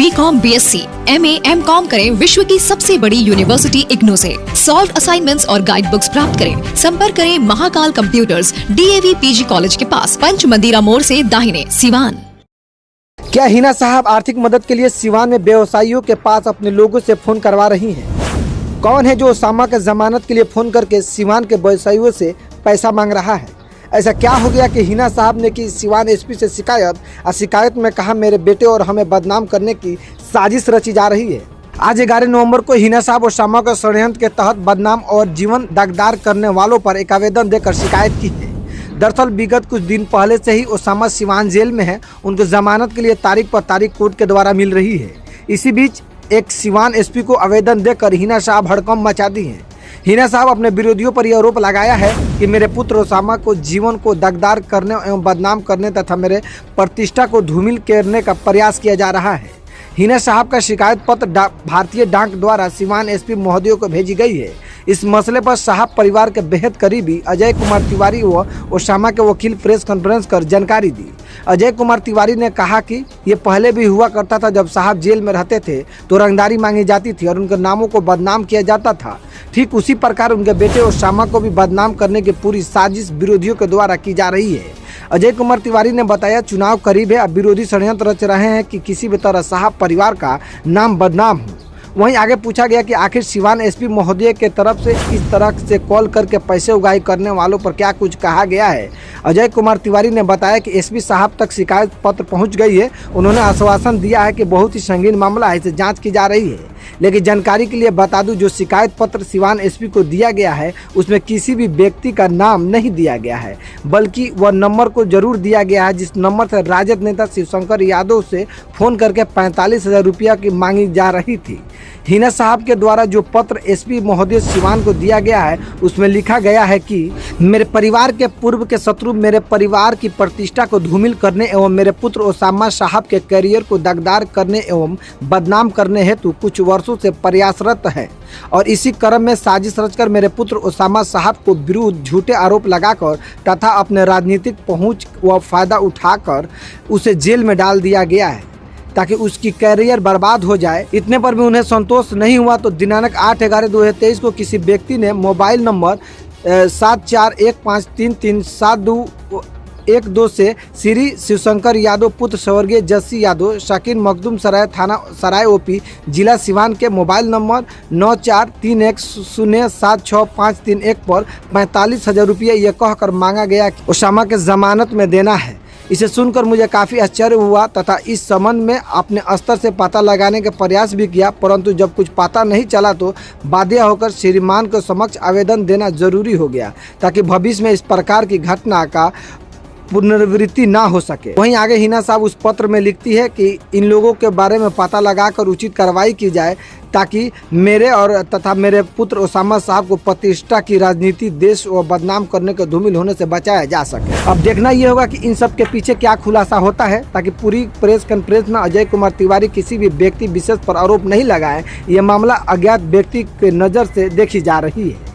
BCom, BSc, MA, MCom करें विश्व की सबसे बड़ी यूनिवर्सिटी इग्नू से। सॉल्व असाइनमेंट्स और गाइड बुक्स प्राप्त करें। संपर्क करें Mahakal computers, DAV PG college के पास, पंच मंदिरा मोड़ से दाहिने, सिवान। क्या हिना साहब आर्थिक मदद के लिए सिवान में व्यवसायियों के पास अपने लोगों से फोन करवा रही हैं? कौन है जो ओसामा के जमानत के लिए फोन करके सिवान के व्यवसायियों से पैसा मांग रहा है? ऐसा क्या हो गया कि हिना साहब ने की सिवान SP से शिकायत और शिकायत में कहा मेरे बेटे और हमें बदनाम करने की साजिश रची जा रही है। आज 11 नवंबर को हिना साहब ओसामा के षड्यंत्र के तहत बदनाम और जीवन दागदार करने वालों पर एक आवेदन देकर शिकायत की है। दरअसल विगत कुछ दिन पहले से ही ओसामा सिवान जेल में है। उनको जमानत के लिए तारीख पर तारीख कोर्ट के द्वारा मिल रही है। इसी बीच एक सिवान SP को आवेदन देकर हिना साहब हड़कंप मचा दी हैं। हिना साहब अपने विरोधियों पर यह आरोप लगाया है कि मेरे पुत्र ओसामा को जीवन को दागदार करने एवं बदनाम करने तथा मेरे प्रतिष्ठा को धूमिल करने का प्रयास किया जा रहा है। हिना साहब का शिकायत पत्र भारतीय डाक द्वारा सिवान SP महोदय को भेजी गई है। इस मसले पर साहब परिवार के बेहद करीबी अजय कुमार तिवारी व ओसामा के वकील प्रेस कॉन्फ्रेंस कर जानकारी दी। अजय कुमार तिवारी ने कहा कि ये पहले भी हुआ करता था। जब साहब जेल में रहते थे तो रंगदारी मांगी जाती थी और उनके नामों को बदनाम किया जाता था। ठीक उसी प्रकार उनके बेटे ओसामा को भी बदनाम करने की पूरी साजिश विरोधियों के द्वारा की जा रही है। अजय कुमार तिवारी ने बताया चुनाव करीब है, अब विरोधी षड्यंत्र रच रहे हैं कि किसी भी तरह साहब परिवार का नाम बदनाम हो। वहीं आगे पूछा गया कि आखिर सिवान SP महोदय के तरफ से इस तरह से कॉल करके पैसे उगाही करने वालों पर क्या कुछ कहा गया है। अजय कुमार तिवारी ने बताया कि SP साहब तक शिकायत पत्र पहुंच गई है। उन्होंने आश्वासन दिया है कि बहुत ही संगीन मामला है, इसे जांच की जा रही है। लेकिन जानकारी के लिए बता दूं, जो शिकायत पत्र सिवान SP को दिया गया है उसमें किसी भी व्यक्ति का नाम नहीं दिया गया है, बल्कि वह नंबर को जरूर दिया गया है जिस नंबर से राजद नेता शिवशंकर यादव से फोन करके 45,000 रुपया की मांगी जा रही थी। हिना साहब के द्वारा जो पत्र SP महोदय सिवान को दिया गया है उसमें लिखा गया है कि मेरे परिवार के पूर्व के शत्रु मेरे परिवार की प्रतिष्ठा को धूमिल करने एवं मेरे पुत्र ओसामा साहब के करियर को दागदार करने एवं बदनाम करने हेतु कुछ वर्षों से प्रयासरत है और इसी क्रम में साजिश रचकर मेरे पुत्र ओसामा साहब को विरुद्ध झूठे आरोप लगाकर तथा अपने राजनीतिक पहुंच व फायदा उठाकर उसे जेल में डाल दिया गया है ताकि उसकी कैरियर बर्बाद हो जाए। इतने पर भी उन्हें संतोष नहीं हुआ तो दिनांक 8/11/2023 को किसी व्यक्ति ने मोबाइल नंबर 7415337212 से श्री शिवशंकर यादव पुत्र स्वर्गीय जस्सी यादव शकीन मखदूम सराय थाना सराय OP जिला सिवान के मोबाइल नंबर 9431076531 पर 45,000 रुपये यह कहकर मांगा गया कि ओसामा के जमानत में देना है। इसे सुनकर मुझे काफ़ी आश्चर्य हुआ तथा इस संबंध में अपने स्तर से पता लगाने का प्रयास भी किया, परंतु जब कुछ पता नहीं चला तो बाध्य होकर श्रीमान के समक्ष आवेदन देना जरूरी हो गया ताकि भविष्य में इस प्रकार की घटना का पुनरावृत्ति ना हो सके। वहीं आगे हिना साहब उस पत्र में लिखती है कि इन लोगों के बारे में पता लगाकर उचित कार्रवाई की जाए ताकि मेरे और तथा मेरे पुत्र ओसामा साहब को प्रतिष्ठा की राजनीति देश व बदनाम करने के धूमिल होने से बचाया जा सके। अब देखना ये होगा कि इन सब के पीछे क्या खुलासा होता है ताकि पूरी प्रेस कॉन्फ्रेंस में अजय कुमार तिवारी किसी भी व्यक्ति विशेष पर आरोप नहीं लगाए। ये मामला अज्ञात व्यक्ति के नज़र से देखी जा रही है।